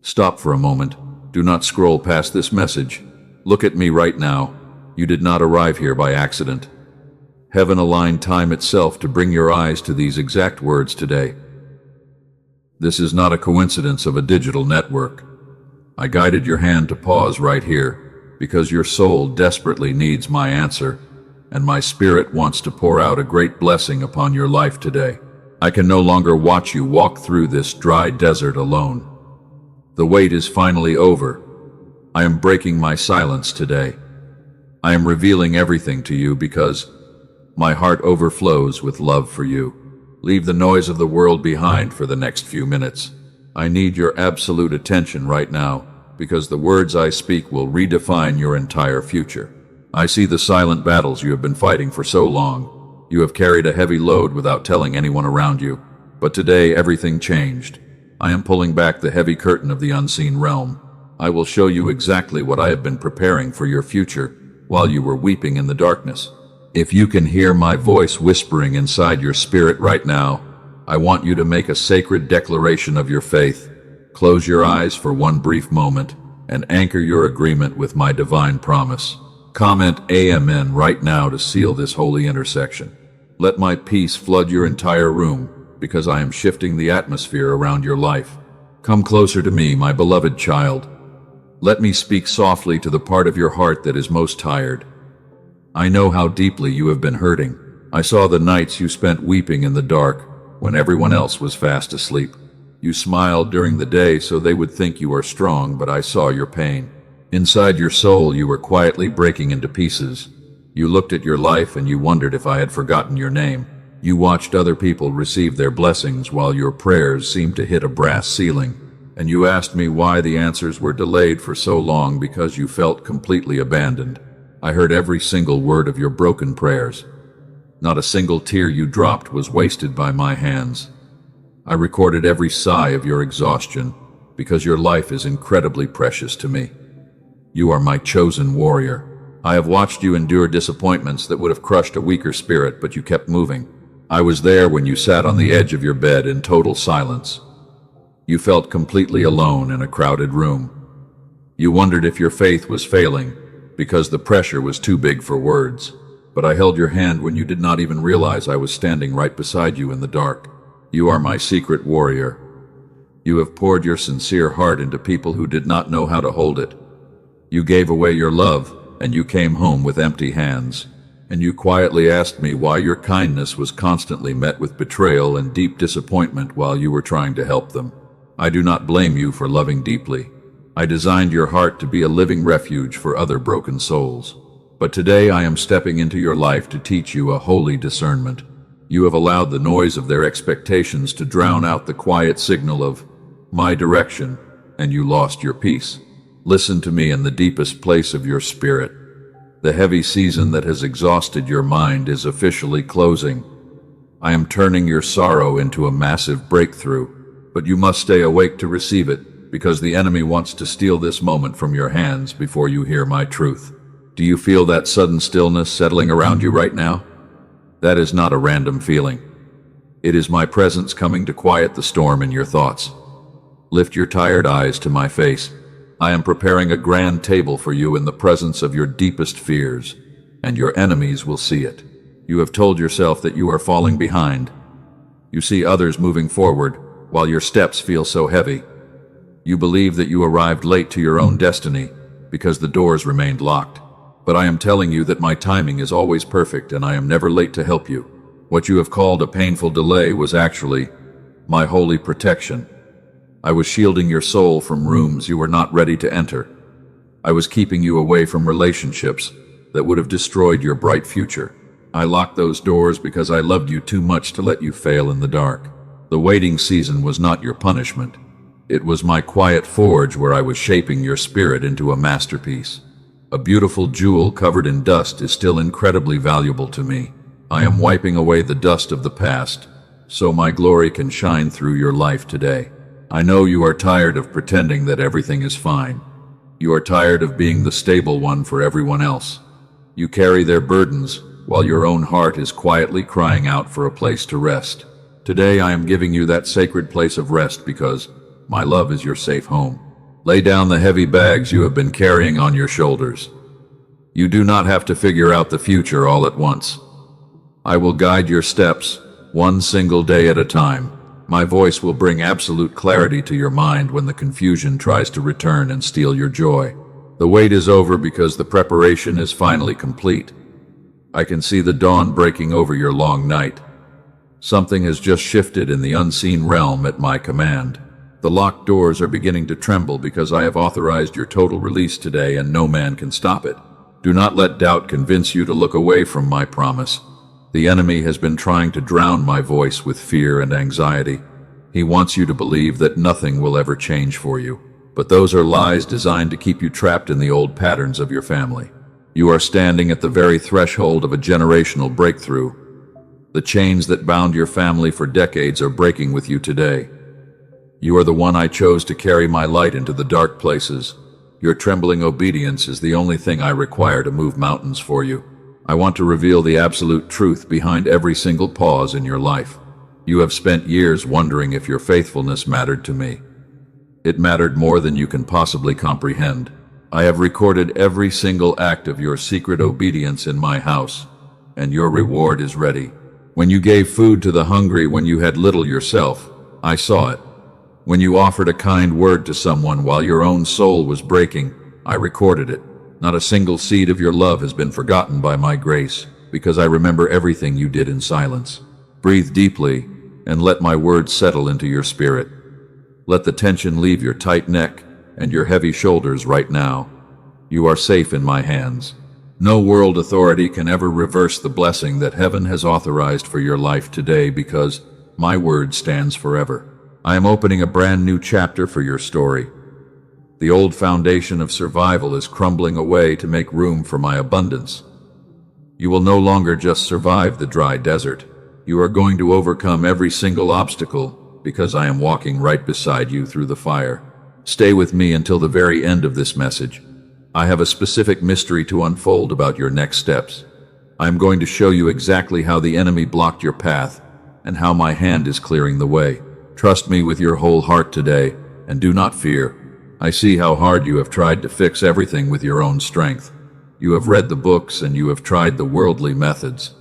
Stop for a moment. Do not scroll past this message. Look at me right now. You did not arrive here by accident. Heaven aligned time itself to bring your eyes to these exact words today. This is not a coincidence of a digital network. I guided your hand to pause right here because your soul desperately needs my answer, and my spirit wants to pour out a great blessing upon your life today. I can no longer watch you walk through this dry desert alone. The wait is finally over. I am breaking my silence today. I am revealing everything to you because my heart overflows with love for you. Leave the noise of the world behind for the next few minutes. I need your absolute attention right now because the words I speak will redefine your entire future. I see the silent battles you have been fighting for so long. You have carried a heavy load without telling anyone around you. But today everything changed. I am pulling back the heavy curtain of the unseen realm. I will show you exactly what I have been preparing for your future while you were weeping in the darkness. If you can hear my voice whispering inside your spirit right now, I want you to make a sacred declaration of your faith. Close your eyes for one brief moment and anchor your agreement with my divine promise. Comment Amen right now to seal this holy intersection. Let my peace flood your entire room because I am shifting the atmosphere around your life. Come closer to me, my beloved child. Let me speak softly to the part of your heart that is most tired. I know how deeply you have been hurting. I saw the nights you spent weeping in the dark when everyone else was fast asleep. You smiled during the day so they would think you are strong, but I saw your pain. Inside your soul, you were quietly breaking into pieces. You looked at your life and you wondered if I had forgotten your name. You watched other people receive their blessings while your prayers seemed to hit a brass ceiling. And you asked me why the answers were delayed for so long because you felt completely abandoned. I heard every single word of your broken prayers. Not a single tear you dropped was wasted by my hands. I recorded every sigh of your exhaustion because your life is incredibly precious to me. You are my chosen warrior. I have watched you endure disappointments that would have crushed a weaker spirit, but you kept moving. I was there when you sat on the edge of your bed in total silence. You felt completely alone in a crowded room. You wondered if your faith was failing because the pressure was too big for words. But I held your hand when you did not even realize I was standing right beside you in the dark. You are my secret warrior. You have poured your sincere heart into people who did not know how to hold it. You gave away your love, and you came home with empty hands. And you quietly asked me why your kindness was constantly met with betrayal and deep disappointment while you were trying to help them. I do not blame you for loving deeply. I designed your heart to be a living refuge for other broken souls. But today I am stepping into your life to teach you a holy discernment. You have allowed the noise of their expectations to drown out the quiet signal of my direction, and you lost your peace. Listen to me in the deepest place of your spirit. The heavy season that has exhausted your mind is officially closing. I am turning your sorrow into a massive breakthrough, but you must stay awake to receive it, because the enemy wants to steal this moment from your hands before you hear my truth. Do you feel that sudden stillness settling around you right now? That is not a random feeling. It is my presence coming to quiet the storm in your thoughts. Lift your tired eyes to my face. I am preparing a grand table for you in the presence of your deepest fears, and your enemies will see it. You have told yourself that you are falling behind. You see others moving forward, while your steps feel so heavy. You believe that you arrived late to your own destiny because the doors remained locked. But I am telling you that my timing is always perfect and I am never late to help you. What you have called a painful delay was actually my holy protection. I was shielding your soul from rooms you were not ready to enter. I was keeping you away from relationships that would have destroyed your bright future. I locked those doors because I loved you too much to let you fail in the dark. The waiting season was not your punishment. It was my quiet forge where I was shaping your spirit into a masterpiece. A beautiful jewel covered in dust is still incredibly valuable to me. I am wiping away the dust of the past, so my glory can shine through your life today. I know you are tired of pretending that everything is fine. You are tired of being the stable one for everyone else. You carry their burdens, while your own heart is quietly crying out for a place to rest. Today I am giving you that sacred place of rest because my love is your safe home. Lay down the heavy bags you have been carrying on your shoulders. You do not have to figure out the future all at once. I will guide your steps, one single day at a time. My voice will bring absolute clarity to your mind when the confusion tries to return and steal your joy. The wait is over because the preparation is finally complete. I can see the dawn breaking over your long night. Something has just shifted in the unseen realm at my command. The locked doors are beginning to tremble because I have authorized your total release today and no man can stop it. Do not let doubt convince you to look away from my promise. The enemy has been trying to drown my voice with fear and anxiety. He wants you to believe that nothing will ever change for you. But those are lies designed to keep you trapped in the old patterns of your family. You are standing at the very threshold of a generational breakthrough. The chains that bound your family for decades are breaking with you today. You are the one I chose to carry my light into the dark places. Your trembling obedience is the only thing I require to move mountains for you. I want to reveal the absolute truth behind every single pause in your life. You have spent years wondering if your faithfulness mattered to me. It mattered more than you can possibly comprehend. I have recorded every single act of your secret obedience in my house, and your reward is ready. When you gave food to the hungry when you had little yourself, I saw it. When you offered a kind word to someone while your own soul was breaking, I recorded it. Not a single seed of your love has been forgotten by my grace, because I remember everything you did in silence. Breathe deeply, and let my words settle into your spirit. Let the tension leave your tight neck and your heavy shoulders right now. You are safe in my hands. No world authority can ever reverse the blessing that heaven has authorized for your life today, because my word stands forever. I am opening a brand new chapter for your story. The old foundation of survival is crumbling away to make room for my abundance. You will no longer just survive the dry desert. You are going to overcome every single obstacle, because I am walking right beside you through the fire. Stay with me until the very end of this message. I have a specific mystery to unfold about your next steps. I am going to show you exactly how the enemy blocked your path and how my hand is clearing the way. Trust me with your whole heart today, and do not fear. I see how hard you have tried to fix everything with your own strength. You have read the books and you have tried the worldly methods,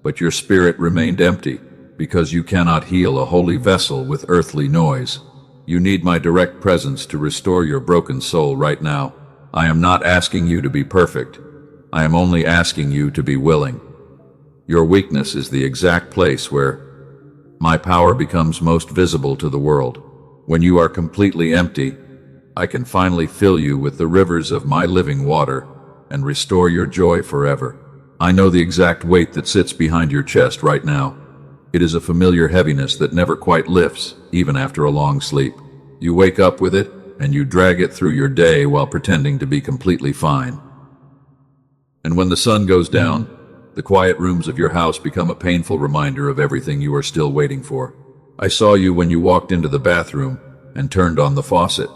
but your spirit remained empty because you cannot heal a holy vessel with earthly noise. You need my direct presence to restore your broken soul right now. I am not asking you to be perfect. I am only asking you to be willing. Your weakness is the exact place where my power becomes most visible to the world. When you are completely empty, I can finally fill you with the rivers of my living water and restore your joy forever. I know the exact weight that sits behind your chest right now. It is a familiar heaviness that never quite lifts, even after a long sleep. You wake up with it, and you drag it through your day while pretending to be completely fine. And when the sun goes down, the quiet rooms of your house become a painful reminder of everything you are still waiting for. I saw you when you walked into the bathroom and turned on the faucet.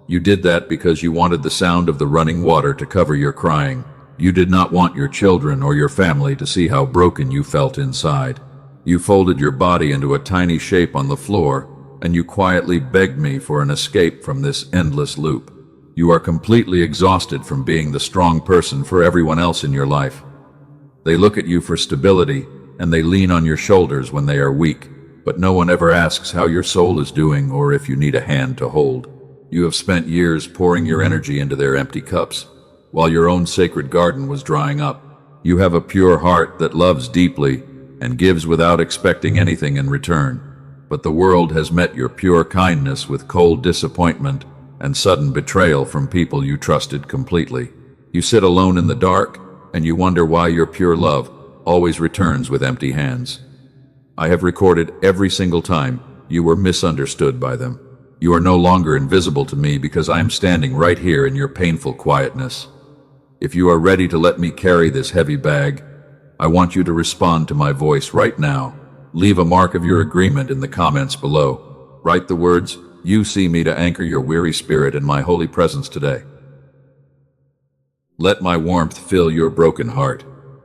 You did that because you wanted the sound of the running water to cover your crying. You did not want your children or your family to see how broken you felt inside. You folded your body into a tiny shape on the floor, and you quietly begged me for an escape from this endless loop. You are completely exhausted from being the strong person for everyone else in your life. They look at you for stability, and they lean on your shoulders when they are weak, but no one ever asks how your soul is doing or if you need a hand to hold. You have spent years pouring your energy into their empty cups, while your own sacred garden was drying up. You have a pure heart that loves deeply and gives without expecting anything in return. But the world has met your pure kindness with cold disappointment and sudden betrayal from people you trusted completely. You sit alone in the dark, and you wonder why your pure love always returns with empty hands. I have recorded every single time you were misunderstood by them. You are no longer invisible to me because I am standing right here in your painful quietness. If you are ready to let me carry this heavy bag, I want you to respond to my voice right now. Leave a mark of your agreement in the comments below. Write the words, "You see me," to anchor your weary spirit in my holy presence today. Let my warmth fill your broken heart.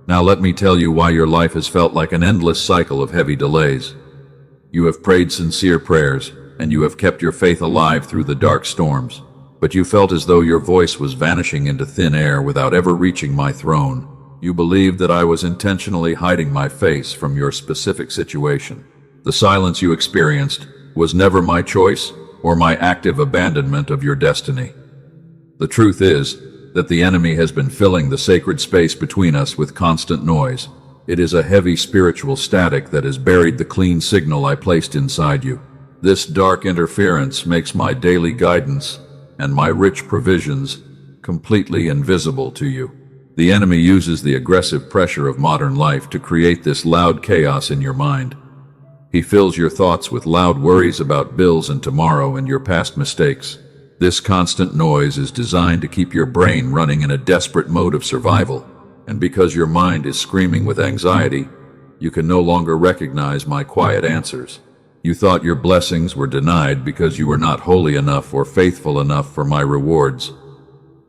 Now let me tell you why your life has felt like an endless cycle of heavy delays. You have prayed sincere prayers, and you have kept your faith alive through the dark storms. but you felt as though your voice was vanishing into thin air without ever reaching my throne. You believed that I was intentionally hiding my face from your specific situation. The silence you experienced was never my choice or my active abandonment of your destiny. The truth is that the enemy has been filling the sacred space between us with constant noise. It is a heavy spiritual static that has buried the clean signal I placed inside you. This dark interference makes my daily guidance and my rich provisions completely invisible to you. The enemy uses the aggressive pressure of modern life to create this loud chaos in your mind. He fills your thoughts with loud worries about bills and tomorrow and your past mistakes. This constant noise is designed to keep your brain running in a desperate mode of survival, and because your mind is screaming with anxiety, you can no longer recognize my quiet answers. You thought your blessings were denied because you were not holy enough or faithful enough for my rewards.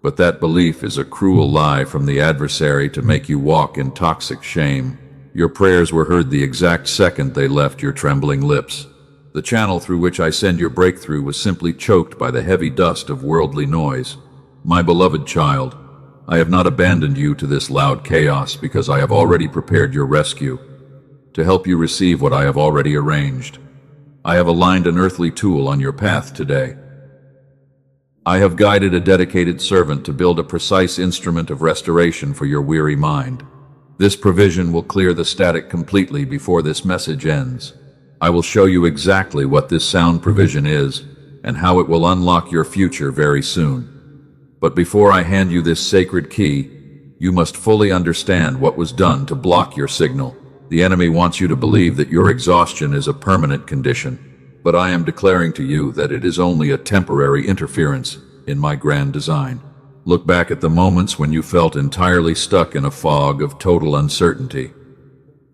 But that belief is a cruel lie from the adversary to make you walk in toxic shame. Your prayers were heard the exact second they left your trembling lips. The channel through which I send your breakthrough was simply choked by the heavy dust of worldly noise. My beloved child, I have not abandoned you to this loud chaos because I have already prepared your rescue, to help you receive what I have already arranged. I have aligned an earthly tool on your path today. I have guided a dedicated servant to build a precise instrument of restoration for your weary mind. This provision will clear the static completely before this message ends. I will show you exactly what this sound provision is and how it will unlock your future very soon. But before I hand you this sacred key, you must fully understand what was done to block your signal. The enemy wants you to believe that your exhaustion is a permanent condition, but I am declaring to you that it is only a temporary interference in my grand design. Look back at the moments when you felt entirely stuck in a fog of total uncertainty.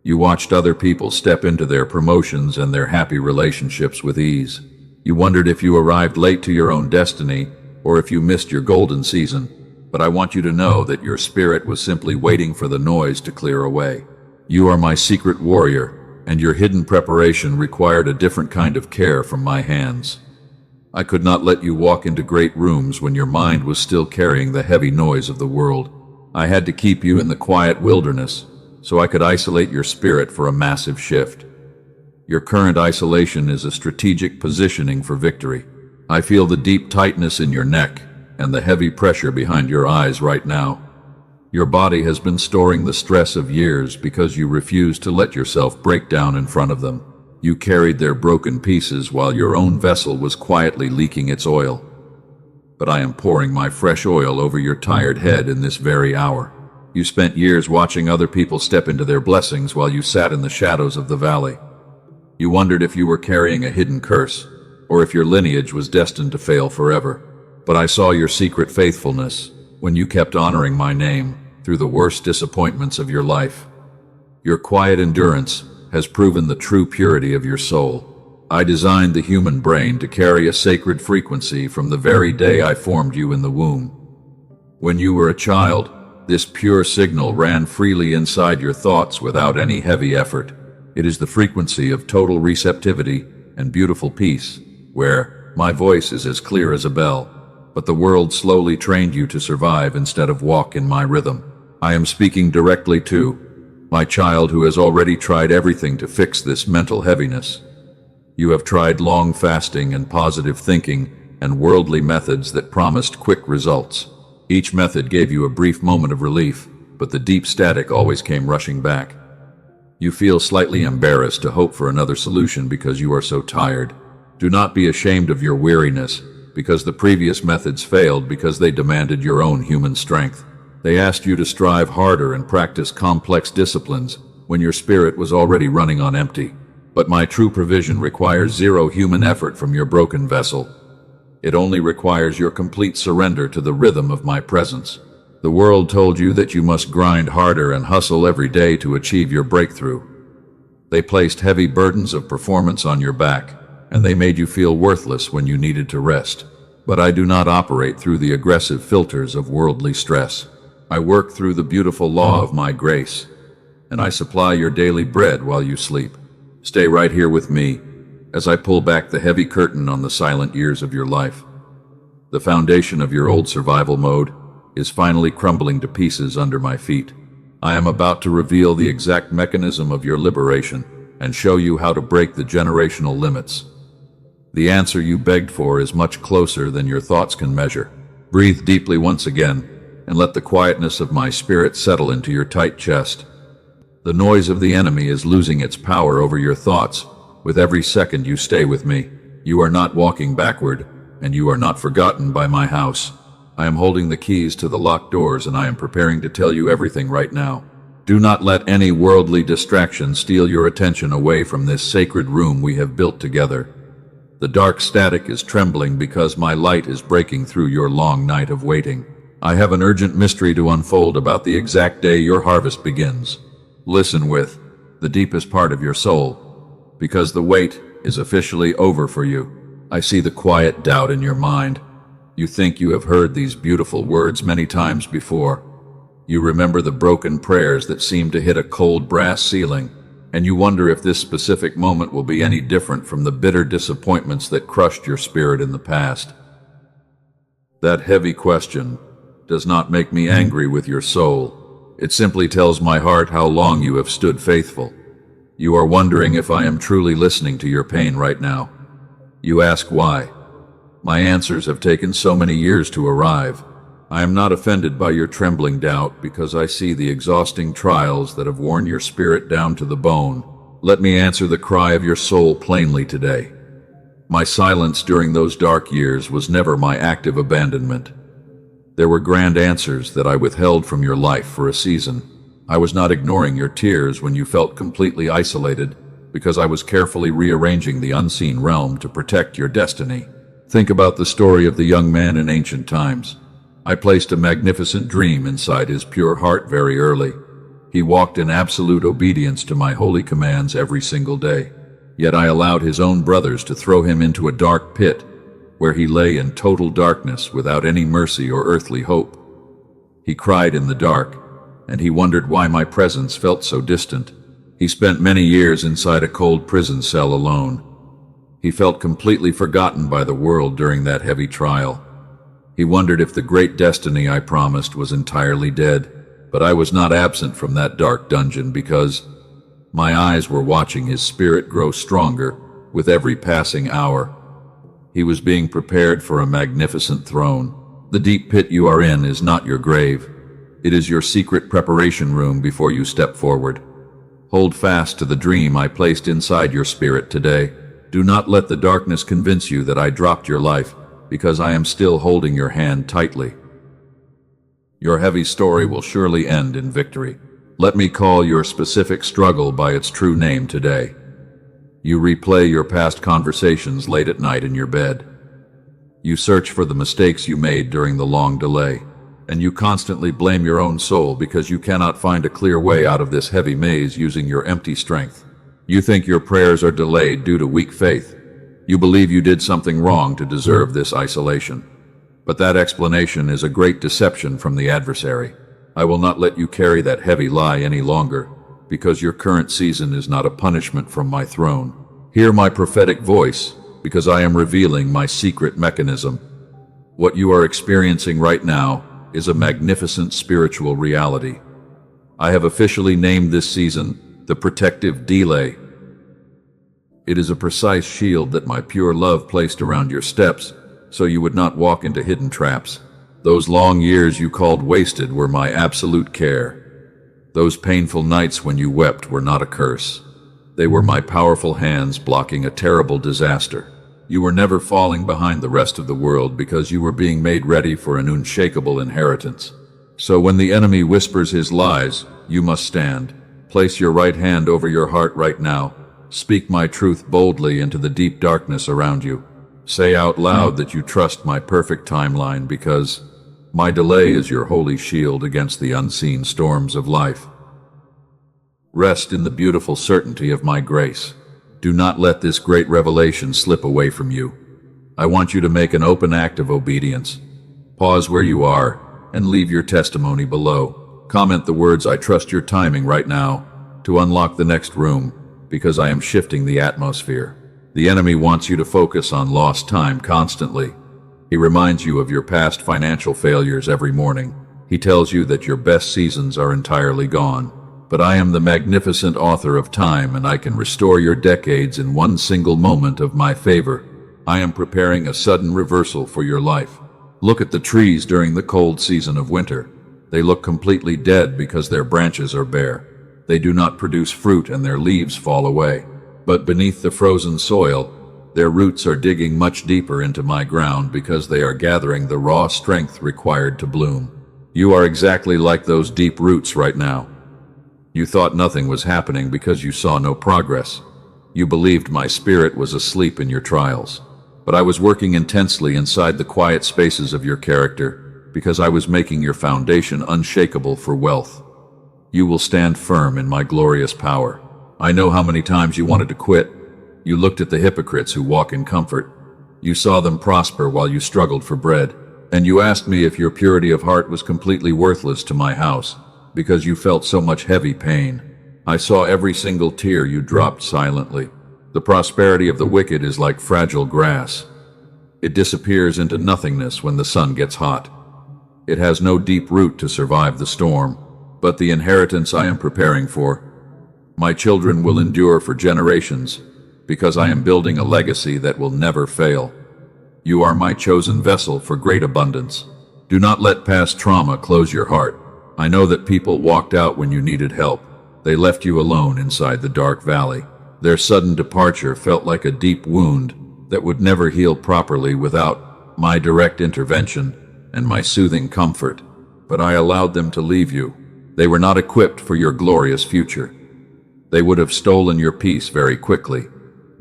You watched other people step into their promotions and their happy relationships with ease. You wondered if you arrived late to your own destiny or if you missed your golden season. But I want you to know that your spirit was simply waiting for the noise to clear away. You are my secret warrior, and your hidden preparation required a different kind of care from my hands. I could not let you walk into great rooms when your mind was still carrying the heavy noise of the world. I had to keep you in the quiet wilderness so I could isolate your spirit for a massive shift. Your current isolation is a strategic positioning for victory. I feel the deep tightness in your neck and the heavy pressure behind your eyes right now. Your body has been storing the stress of years because you refused to let yourself break down in front of them. You carried their broken pieces while your own vessel was quietly leaking its oil. But I am pouring my fresh oil over your tired head in this very hour. You spent years watching other people step into their blessings while you sat in the shadows of the valley. You wondered if you were carrying a hidden curse, or if your lineage was destined to fail forever. But I saw your secret faithfulness when you kept honoring my name through the worst disappointments of your life. Your quiet endurance has proven the true purity of your soul. I designed the human brain to carry a sacred frequency from the very day I formed you in the womb. When you were a child, this pure signal ran freely inside your thoughts without any heavy effort. It is the frequency of total receptivity and beautiful peace, where my voice is as clear as a bell, but the world slowly trained you to survive instead of walk in my rhythm. I am speaking directly to my child who has already tried everything to fix this mental heaviness. You have tried long fasting and positive thinking and worldly methods that promised quick results. Each method gave you a brief moment of relief, but the deep static always came rushing back. You feel slightly embarrassed to hope for another solution because you are so tired. Do not be ashamed of your weariness, because the previous methods failed because they demanded your own human strength. They asked you to strive harder and practice complex disciplines when your spirit was already running on empty. But my true provision requires zero human effort from your broken vessel. It only requires your complete surrender to the rhythm of my presence. The world told you that you must grind harder and hustle every day to achieve your breakthrough. They placed heavy burdens of performance on your back, and they made you feel worthless when you needed to rest. But I do not operate through the aggressive filters of worldly stress. I work through the beautiful law of my grace, and I supply your daily bread while you sleep. Stay right here with me as I pull back the heavy curtain on the silent years of your life. The foundation of your old survival mode is finally crumbling to pieces under my feet. I am about to reveal the exact mechanism of your liberation and show you how to break the generational limits. The answer you begged for is much closer than your thoughts can measure. Breathe deeply once again and let the quietness of my spirit settle into your tight chest. The noise of the enemy is losing its power over your thoughts with every second you stay with me. You are not walking backward, and you are not forgotten by my house. I am holding the keys to the locked doors, and I am preparing to tell you everything right now. Do not let any worldly distraction steal your attention away from this sacred room we have built together. The dark static is trembling because my light is breaking through your long night of waiting. I have an urgent mystery to unfold about the exact day your harvest begins. Listen with the deepest part of your soul, because the wait is officially over for you. I see the quiet doubt in your mind. You think you have heard these beautiful words many times before. You remember the broken prayers that seem to hit a cold brass ceiling, and you wonder if this specific moment will be any different from the bitter disappointments that crushed your spirit in the past. That heavy question does not make me angry with your soul. It simply tells my heart how long you have stood faithful. You are wondering if I am truly listening to your pain right now. You ask why. My answers have taken so many years to arrive. I am not offended by your trembling doubt because I see the exhausting trials that have worn your spirit down to the bone. Let me answer the cry of your soul plainly today. My silence during those dark years was never my active abandonment. There were grand answers that I withheld from your life for a season. I was not ignoring your tears when you felt completely isolated, because I was carefully rearranging the unseen realm to protect your destiny. Think about the story of the young man in ancient times. I placed a magnificent dream inside his pure heart very early. He walked in absolute obedience to my holy commands every single day. Yet I allowed his own brothers to throw him into a dark pit, where he lay in total darkness without any mercy or earthly hope. He cried in the dark, and he wondered why my presence felt so distant. He spent many years inside a cold prison cell alone. He felt completely forgotten by the world during that heavy trial. He wondered if the great destiny I promised was entirely dead, but I was not absent from that dark dungeon because my eyes were watching his spirit grow stronger with every passing hour. He was being prepared for a magnificent throne. The deep pit you are in is not your grave. It is your secret preparation room before you step forward. Hold fast to the dream I placed inside your spirit today. Do not let the darkness convince you that I dropped your life, because I am still holding your hand tightly. Your heavy story will surely end in victory. Let me call your specific struggle by its true name today. You replay your past conversations late at night in your bed. You search for the mistakes you made during the long delay, and you constantly blame your own soul because you cannot find a clear way out of this heavy maze using your empty strength. You think your prayers are delayed due to weak faith. You believe you did something wrong to deserve this isolation. But that explanation is a great deception from the adversary. I will not let you carry that heavy lie any longer, because your current season is not a punishment from my throne. Hear my prophetic voice, because I am revealing my secret mechanism. What you are experiencing right now is a magnificent spiritual reality. I have officially named this season the protective delay. It is a precise shield that my pure love placed around your steps, so you would not walk into hidden traps. Those long years you called wasted were my absolute care. Those painful nights when you wept were not a curse. They were my powerful hands blocking a terrible disaster. You were never falling behind the rest of the world because you were being made ready for an unshakable inheritance. So when the enemy whispers his lies, you must stand. Place your right hand over your heart right now. Speak my truth boldly into the deep darkness around you. Say out loud that you trust my perfect timeline because my delay is your holy shield against the unseen storms of life. Rest in the beautiful certainty of my grace. Do not let this great revelation slip away from you. I want you to make an open act of obedience. Pause where you are and leave your testimony below. Comment the words "I trust your timing" right now to unlock the next room, because I am shifting the atmosphere. The enemy wants you to focus on lost time constantly. He reminds you of your past financial failures every morning. He tells you that your best seasons are entirely gone. But I am the magnificent author of time, and I can restore your decades in one single moment of my favor. I am preparing a sudden reversal for your life. Look at the trees during the cold season of winter. They look completely dead because their branches are bare. They do not produce fruit and their leaves fall away. But beneath the frozen soil, their roots are digging much deeper into my ground because they are gathering the raw strength required to bloom. You are exactly like those deep roots right now. You thought nothing was happening because you saw no progress. You believed my spirit was asleep in your trials. But I was working intensely inside the quiet spaces of your character because I was making your foundation unshakable for wealth. You will stand firm in my glorious power. I know how many times you wanted to quit. You looked at the hypocrites who walk in comfort. You saw them prosper while you struggled for bread. And you asked me if your purity of heart was completely worthless to my house because you felt so much heavy pain. I saw every single tear you dropped silently. The prosperity of the wicked is like fragile grass. It disappears into nothingness when the sun gets hot. It has no deep root to survive the storm. But the inheritance I am preparing for, my children will endure for generations, because I am building a legacy that will never fail. You are my chosen vessel for great abundance. Do not let past trauma close your heart. I know that people walked out when you needed help. They left you alone inside the dark valley. Their sudden departure felt like a deep wound that would never heal properly without my direct intervention and my soothing comfort. But I allowed them to leave you. They were not equipped for your glorious future. They would have stolen your peace very quickly.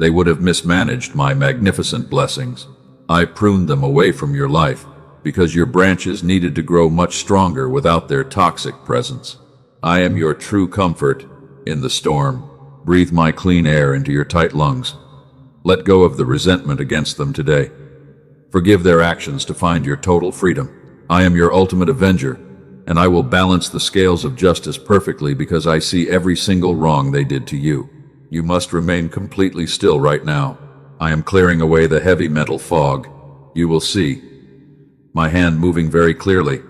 They would have mismanaged my magnificent blessings. I pruned them away from your life because your branches needed to grow much stronger without their toxic presence. I am your true comfort in the storm. Breathe my clean air into your tight lungs. Let go of the resentment against them today. Forgive their actions to find your total freedom. I am your ultimate avenger, and I will balance the scales of justice perfectly because I see every single wrong they did to you. You must remain completely still right now. I am clearing away the heavy mental fog. You will see my hand moving very clearly.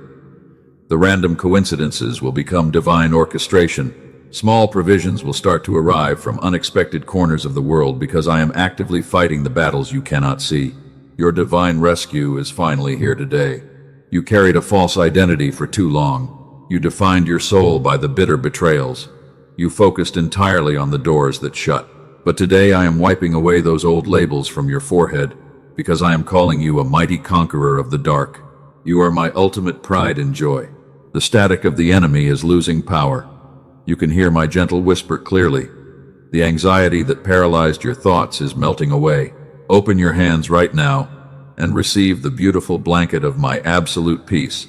The random coincidences will become divine orchestration. Small provisions will start to arrive from unexpected corners of the world because I am actively fighting the battles you cannot see. Your divine rescue is finally here today. You carried a false identity for too long. You defined your soul by the bitter betrayals. You focused entirely on the doors that shut. But today I am wiping away those old labels from your forehead because I am calling you a mighty conqueror of the dark. You are my ultimate pride and joy. The static of the enemy is losing power. You can hear my gentle whisper clearly. The anxiety that paralyzed your thoughts is melting away. Open your hands right now and receive the beautiful blanket of my absolute peace,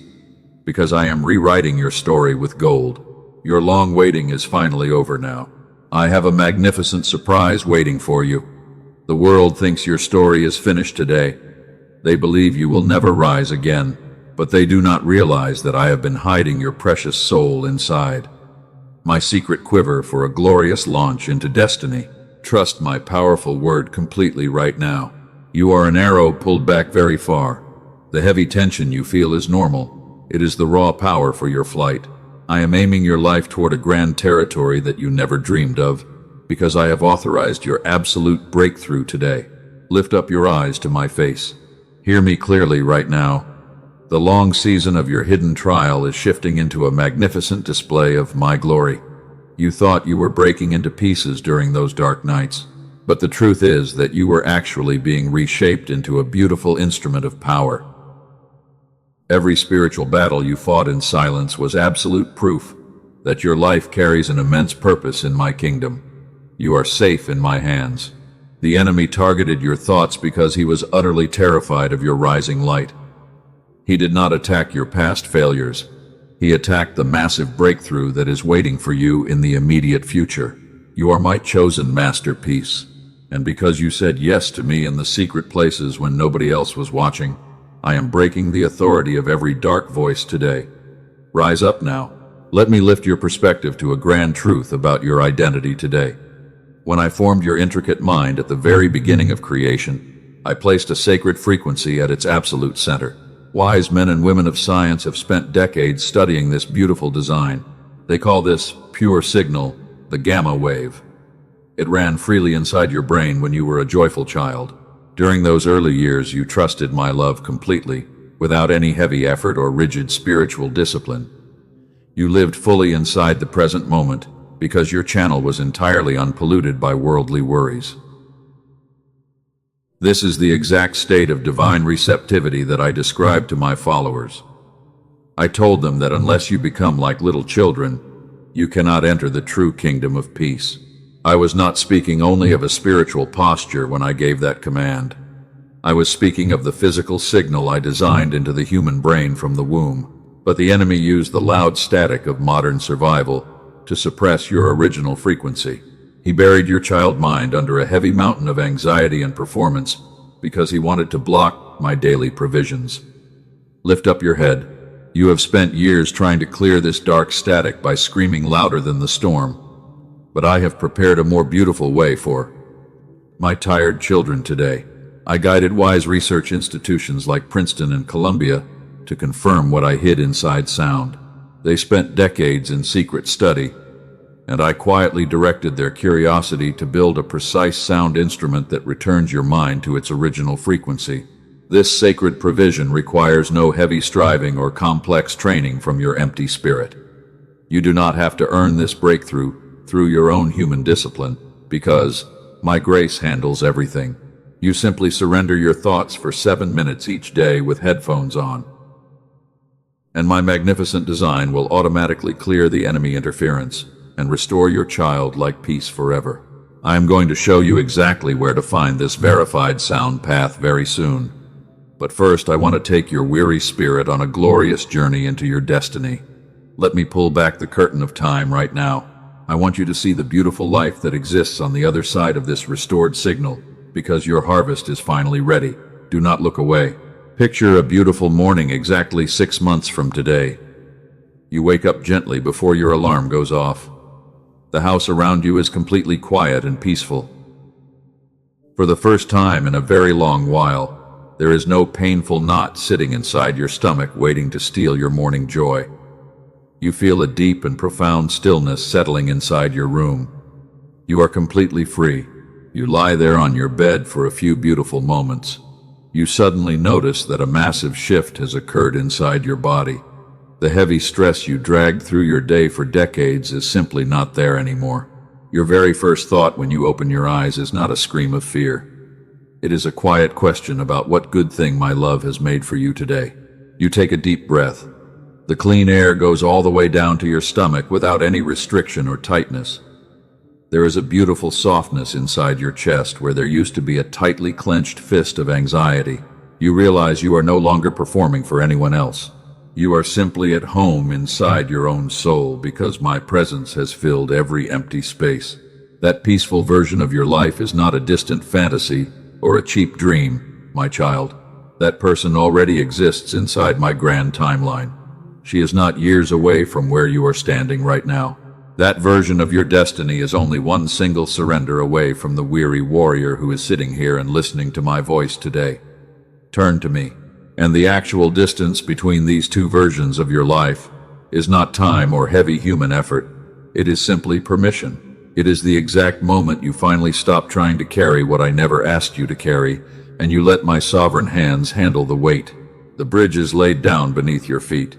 because I am rewriting your story with gold. Your long waiting is finally over now. I have a magnificent surprise waiting for you. The world thinks your story is finished today. They believe you will never rise again, but they do not realize that I have been hiding your precious soul inside my secret quiver for a glorious launch into destiny. Trust my powerful word completely right now. You are an arrow pulled back very far. The heavy tension you feel is normal. It is the raw power for your flight. I am aiming your life toward a grand territory that you never dreamed of, because I have authorized your absolute breakthrough today. Lift up your eyes to my face. Hear me clearly right now. The long season of your hidden trial is shifting into a magnificent display of my glory. You thought you were breaking into pieces during those dark nights, but the truth is that you were actually being reshaped into a beautiful instrument of power. Every spiritual battle you fought in silence was absolute proof that your life carries an immense purpose in my kingdom. You are safe in my hands. The enemy targeted your thoughts because he was utterly terrified of your rising light. He did not attack your past failures. He attacked the massive breakthrough that is waiting for you in the immediate future. You are my chosen masterpiece, and because you said yes to me in the secret places when nobody else was watching, I am breaking the authority of every dark voice today. Rise up now. Let me lift your perspective to a grand truth about your identity today. When I formed your intricate mind at the very beginning of creation, I placed a sacred frequency at its absolute center. Wise men and women of science have spent decades studying this beautiful design. They call this pure signal the gamma wave. It ran freely inside your brain when you were a joyful child. During those early years, you trusted my love completely, without any heavy effort or rigid spiritual discipline. You lived fully inside the present moment because your channel was entirely unpolluted by worldly worries. This is the exact state of divine receptivity that I described to my followers. I told them that unless you become like little children, you cannot enter the true kingdom of peace. I was not speaking only of a spiritual posture when I gave that command. I was speaking of the physical signal I designed into the human brain from the womb. But the enemy used the loud static of modern survival to suppress your original frequency. He buried your child mind under a heavy mountain of anxiety and performance because he wanted to block my daily provisions. Lift up your head. You have spent years trying to clear this dark static by screaming louder than the storm. But I have prepared a more beautiful way for my tired children today. I guided wise research institutions like Princeton and Columbia to confirm what I hid inside sound. They spent decades in secret study, and I quietly directed their curiosity to build a precise sound instrument that returns your mind to its original frequency. This sacred provision requires no heavy striving or complex training from your empty spirit. You do not have to earn this breakthrough through your own human discipline, because my grace handles everything. You simply surrender your thoughts for 7 minutes each day with headphones on, and my magnificent design will automatically clear the enemy interference and restore your childlike peace forever. I am going to show you exactly where to find this verified sound path very soon. But first, I want to take your weary spirit on a glorious journey into your destiny. Let me pull back the curtain of time right now. I want you to see the beautiful life that exists on the other side of this restored signal, because your harvest is finally ready. Do not look away. Picture a beautiful morning exactly 6 months from today. You wake up gently before your alarm goes off. The house around you is completely quiet and peaceful. For the first time in a very long while, there is no painful knot sitting inside your stomach waiting to steal your morning joy. You feel a deep and profound stillness settling inside your room. You are completely free. You lie there on your bed for a few beautiful moments. You suddenly notice that a massive shift has occurred inside your body. The heavy stress you dragged through your day for decades is simply not there anymore. Your very first thought when you open your eyes is not a scream of fear. It is a quiet question about what good thing my love has made for you today. You take a deep breath. The clean air goes all the way down to your stomach without any restriction or tightness. There is a beautiful softness inside your chest where there used to be a tightly clenched fist of anxiety. You realize you are no longer performing for anyone else. You are simply at home inside your own soul because my presence has filled every empty space. That peaceful version of your life is not a distant fantasy or a cheap dream, my child. That person already exists inside my grand timeline. She is not years away from where you are standing right now. That version of your destiny is only one single surrender away from the weary warrior who is sitting here and listening to my voice today. Turn to me. And the actual distance between these two versions of your life is not time or heavy human effort. It is simply permission. It is the exact moment you finally stop trying to carry what I never asked you to carry, and you let my sovereign hands handle the weight. The bridge is laid down beneath your feet.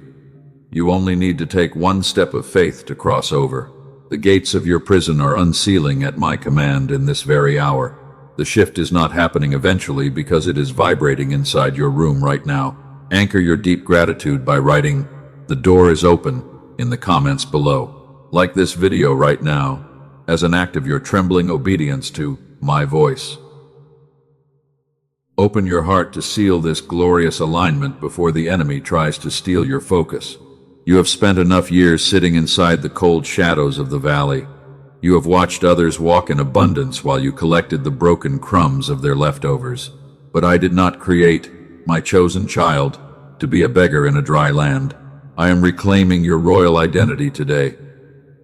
You only need to take one step of faith to cross over. The gates of your prison are unsealing at my command in this very hour. The shift is not happening eventually because it is vibrating inside your room right now. Anchor your deep gratitude by writing, "The door is open," in the comments below. Like this video right now, as an act of your trembling obedience to my voice. Open your heart to seal this glorious alignment before the enemy tries to steal your focus. You have spent enough years sitting inside the cold shadows of the valley. You have watched others walk in abundance while you collected the broken crumbs of their leftovers. But I did not create my chosen child to be a beggar in a dry land. I am reclaiming your royal identity today,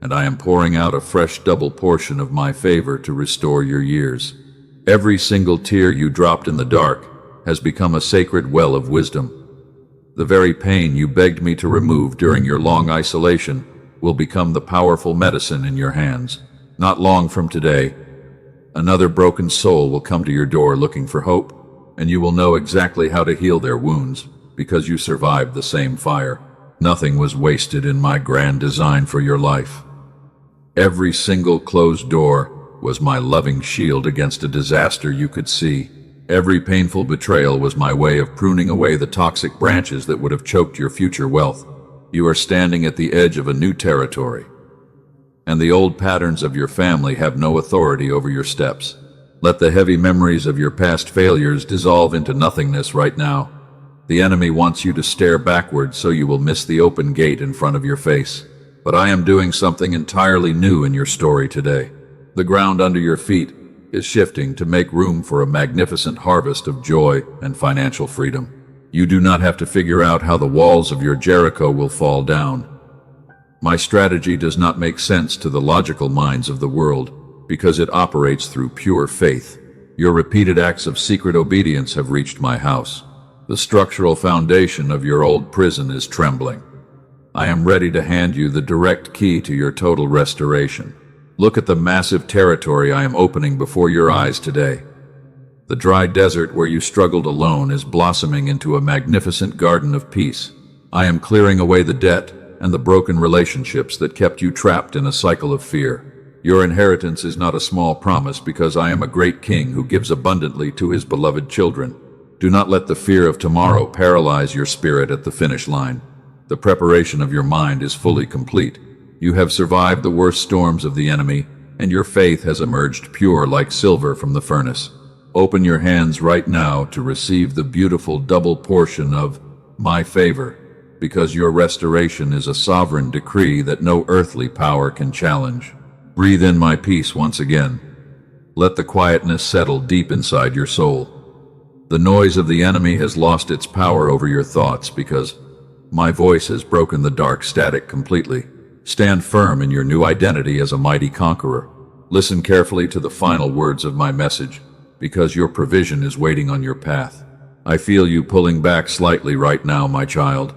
and I am pouring out a fresh double portion of my favor to restore your years. Every single tear you dropped in the dark has become a sacred well of wisdom. The very pain you begged me to remove during your long isolation will become the powerful medicine in your hands. Not long from today, another broken soul will come to your door looking for hope, and you will know exactly how to heal their wounds because you survived the same fire. Nothing was wasted in my grand design for your life. Every single closed door was my loving shield against a disaster you could see. Every painful betrayal was my way of pruning away the toxic branches that would have choked your future wealth. You are standing at the edge of a new territory, and the old patterns of your family have no authority over your steps. Let the heavy memories of your past failures dissolve into nothingness right now. The enemy wants you to stare backwards so you will miss the open gate in front of your face. But I am doing something entirely new in your story today. The ground under your feet is shifting to make room for a magnificent harvest of joy and financial freedom. You do not have to figure out how the walls of your Jericho will fall down. My strategy does not make sense to the logical minds of the world because it operates through pure faith. Your repeated acts of secret obedience have reached my house. The structural foundation of your old prison is trembling. I am ready to hand you the direct key to your total restoration. Look at the massive territory I am opening before your eyes today. The dry desert where you struggled alone is blossoming into a magnificent garden of peace. I am clearing away the debt and the broken relationships that kept you trapped in a cycle of fear. Your inheritance is not a small promise because I am a great king who gives abundantly to his beloved children. Do not let the fear of tomorrow paralyze your spirit at the finish line. The preparation of your mind is fully complete. You have survived the worst storms of the enemy, and your faith has emerged pure like silver from the furnace. Open your hands right now to receive the beautiful double portion of my favor, because your restoration is a sovereign decree that no earthly power can challenge. Breathe in my peace once again. Let the quietness settle deep inside your soul. The noise of the enemy has lost its power over your thoughts because my voice has broken the dark static completely. Stand firm in your new identity as a mighty conqueror. Listen carefully to the final words of my message, because your provision is waiting on your path. I feel you pulling back slightly right now, my child.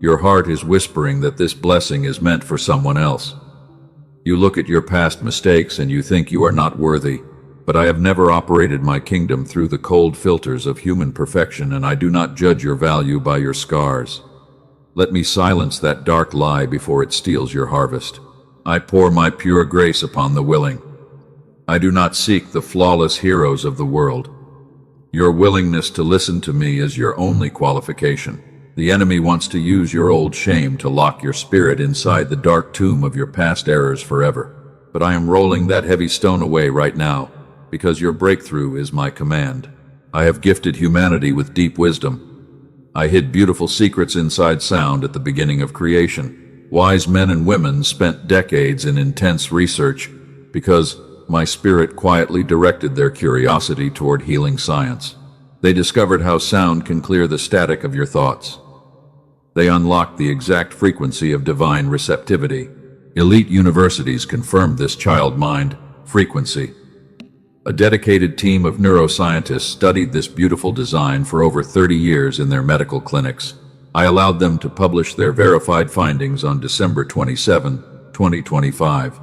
Your heart is whispering that this blessing is meant for someone else. You look at your past mistakes and you think you are not worthy. But I have never operated my kingdom through the cold filters of human perfection, and I do not judge your value by your scars. Let me silence that dark lie before it steals your harvest. I pour my pure grace upon the willing. I do not seek the flawless heroes of the world. Your willingness to listen to me is your only qualification. The enemy wants to use your old shame to lock your spirit inside the dark tomb of your past errors forever. But I am rolling that heavy stone away right now, because your breakthrough is my command. I have gifted humanity with deep wisdom. I hid beautiful secrets inside sound at the beginning of creation. Wise men and women spent decades in intense research because my spirit quietly directed their curiosity toward healing science. They discovered how sound can clear the static of your thoughts. They unlocked the exact frequency of divine receptivity. Elite universities confirmed this child mind frequency. A dedicated team of neuroscientists studied this beautiful design for over 30 years in their medical clinics. I allowed them to publish their verified findings on December 27, 2025.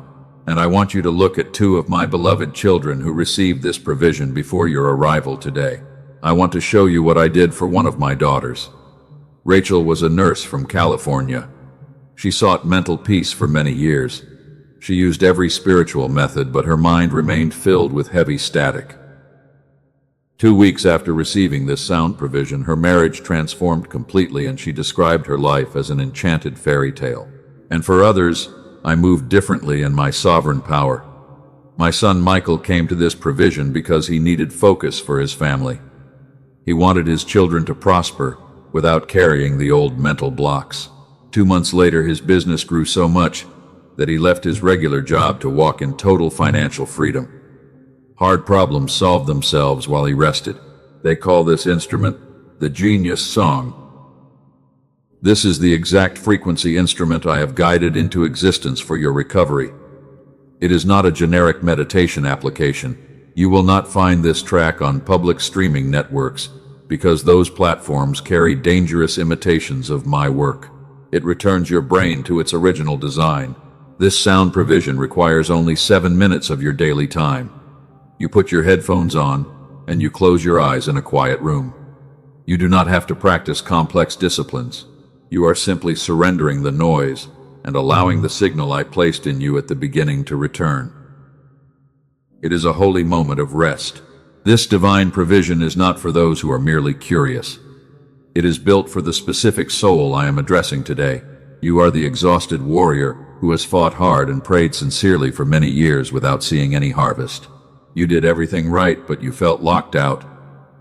And I want you to look at two of my beloved children who received this provision before your arrival today. I want to show you what I did for one of my daughters. Rachel was a nurse from California. She sought mental peace for many years. She used every spiritual method, but her mind remained filled with heavy static. 2 weeks after receiving this sound provision, her marriage transformed completely, and she described her life as an enchanted fairy tale. And for others, I moved differently in my sovereign power. My son Michael came to this provision because he needed focus for his family. He wanted his children to prosper without carrying the old mental blocks. 2 months later, his business grew so much that he left his regular job to walk in total financial freedom. Hard problems solved themselves while he rested. They call this instrument the Genius Song. This is the exact frequency instrument I have guided into existence for your recovery. It is not a generic meditation application. You will not find this track on public streaming networks because those platforms carry dangerous imitations of my work. It returns your brain to its original design. This sound provision requires only 7 minutes of your daily time. You put your headphones on and you close your eyes in a quiet room. You do not have to practice complex disciplines. You are simply surrendering the noise and allowing the signal I placed in you at the beginning to return. It is a holy moment of rest. This divine provision is not for those who are merely curious. It is built for the specific soul I am addressing today. You are the exhausted warrior who has fought hard and prayed sincerely for many years without seeing any harvest. You did everything right, but you felt locked out.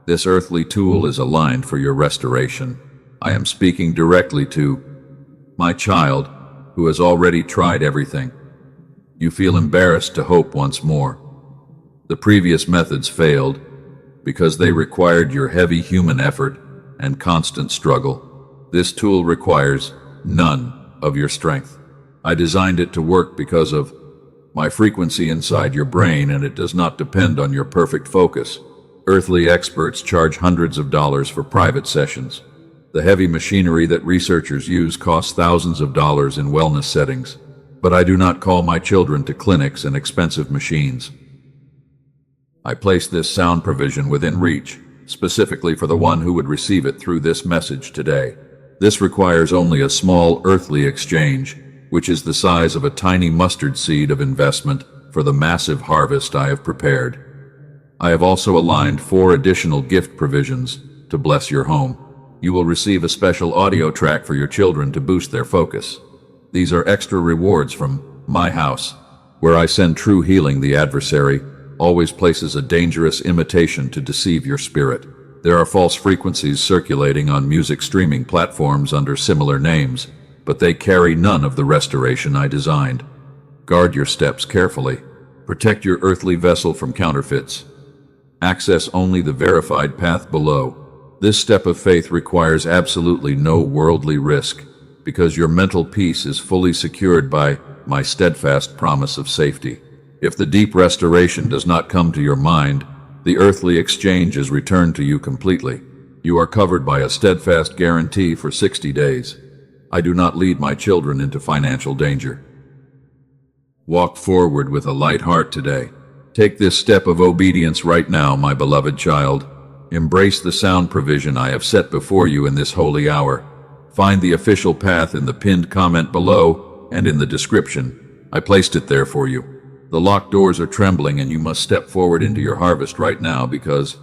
This earthly tool is aligned for your restoration. I am speaking directly to my child who has already tried everything. You feel embarrassed to hope once more. The previous methods failed because they required your heavy human effort and constant struggle. This tool requires none of your strength. I designed it to work because of my frequency inside your brain, and it does not depend on your perfect focus. Earthly experts charge hundreds of dollars for private sessions. The heavy machinery that researchers use costs thousands of dollars in wellness settings. But I do not call my children to clinics and expensive machines. I place this sound provision within reach, specifically for the one who would receive it through this message today. This requires only a small earthly exchange, which is the size of a tiny mustard seed of investment for the massive harvest I have prepared. I have also aligned 4 additional gift provisions to bless your home. You will receive a special audio track for your children to boost their focus. These are extra rewards from my house, where I send true healing. The adversary always places a dangerous imitation to deceive your spirit. There are false frequencies circulating on music streaming platforms under similar names, but they carry none of the restoration I designed. Guard your steps carefully. Protect your earthly vessel from counterfeits. Access only the verified path below. This step of faith requires absolutely no worldly risk, because your mental peace is fully secured by my steadfast promise of safety. If the deep restoration does not come to your mind, the earthly exchange is returned to you completely. You are covered by a steadfast guarantee for 60 days. I do not lead my children into financial danger. Walk forward with a light heart today. Take this step of obedience right now, my beloved child. Embrace the sound provision I have set before you in this holy hour. Find the official path in the pinned comment below and in the description. I placed it there for you. The locked doors are trembling and you must step forward into your harvest right now because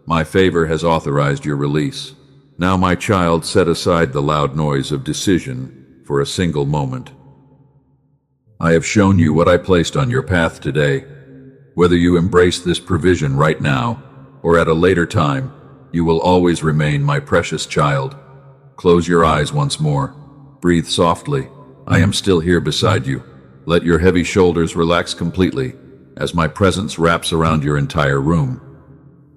my favor has authorized your release. Now, my child, set aside the loud noise of decision for a single moment. I have shown you what I placed on your path today. Whether you embrace this provision right now or at a later time, you will always remain my precious child. Close your eyes once more. Breathe softly. I am still here beside you. Let your heavy shoulders relax completely as my presence wraps around your entire room.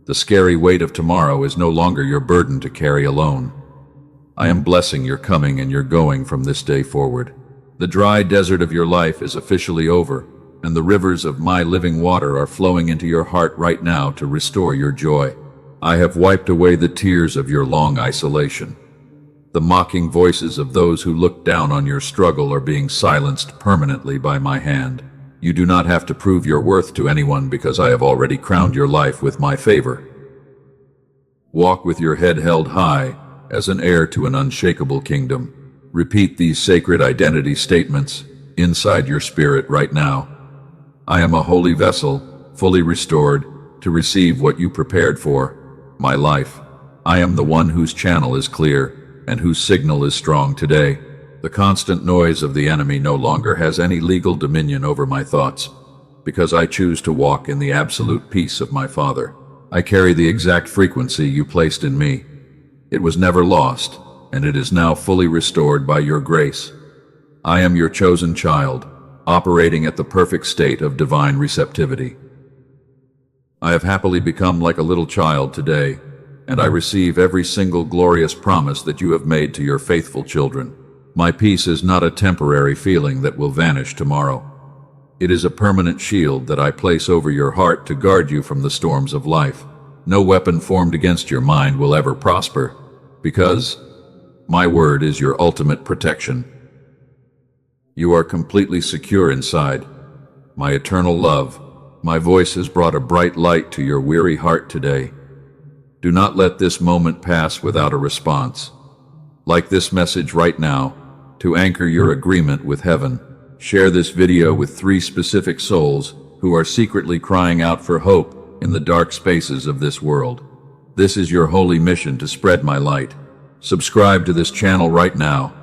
The scary weight of tomorrow is no longer your burden to carry alone. I am blessing your coming and your going from this day forward. The dry desert of your life is officially over, and the rivers of my living water are flowing into your heart right now to restore your joy. I have wiped away the tears of your long isolation. The mocking voices of those who look down on your struggle are being silenced permanently by my hand. You do not have to prove your worth to anyone because I have already crowned your life with my favor. Walk with your head held high as an heir to an unshakable kingdom. Repeat these sacred identity statements inside your spirit right now. I am a holy vessel, fully restored, to receive what you prepared for, my life. I am the one whose channel is clear and whose signal is strong today. The constant noise of the enemy no longer has any legal dominion over my thoughts, because I choose to walk in the absolute peace of my Father. I carry the exact frequency you placed in me. It was never lost, and it is now fully restored by your grace. I am your chosen child, operating at the perfect state of divine receptivity. I have happily become like a little child today, and I receive every single glorious promise that you have made to your faithful children. My peace is not a temporary feeling that will vanish tomorrow. It is a permanent shield that I place over your heart to guard you from the storms of life. No weapon formed against your mind will ever prosper, because my word is your ultimate protection. You are completely secure inside. My eternal love, my voice has brought a bright light to your weary heart today. Do not let this moment pass without a response. Like this message right now, to anchor your agreement with heaven, share this video with 3 specific souls who are secretly crying out for hope in the dark spaces of this world. This is your holy mission to spread my light. Subscribe to this channel right now.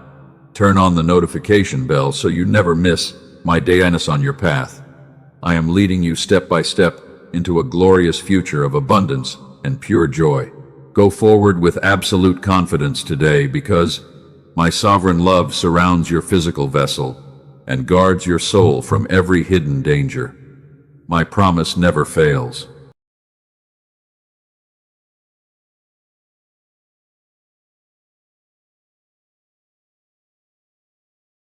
Turn on the notification bell so you never miss my guidance on your path. I am leading you step by step into a glorious future of abundance and pure joy. Go forward with absolute confidence today, because my sovereign love surrounds your physical vessel and guards your soul from every hidden danger. My promise never fails.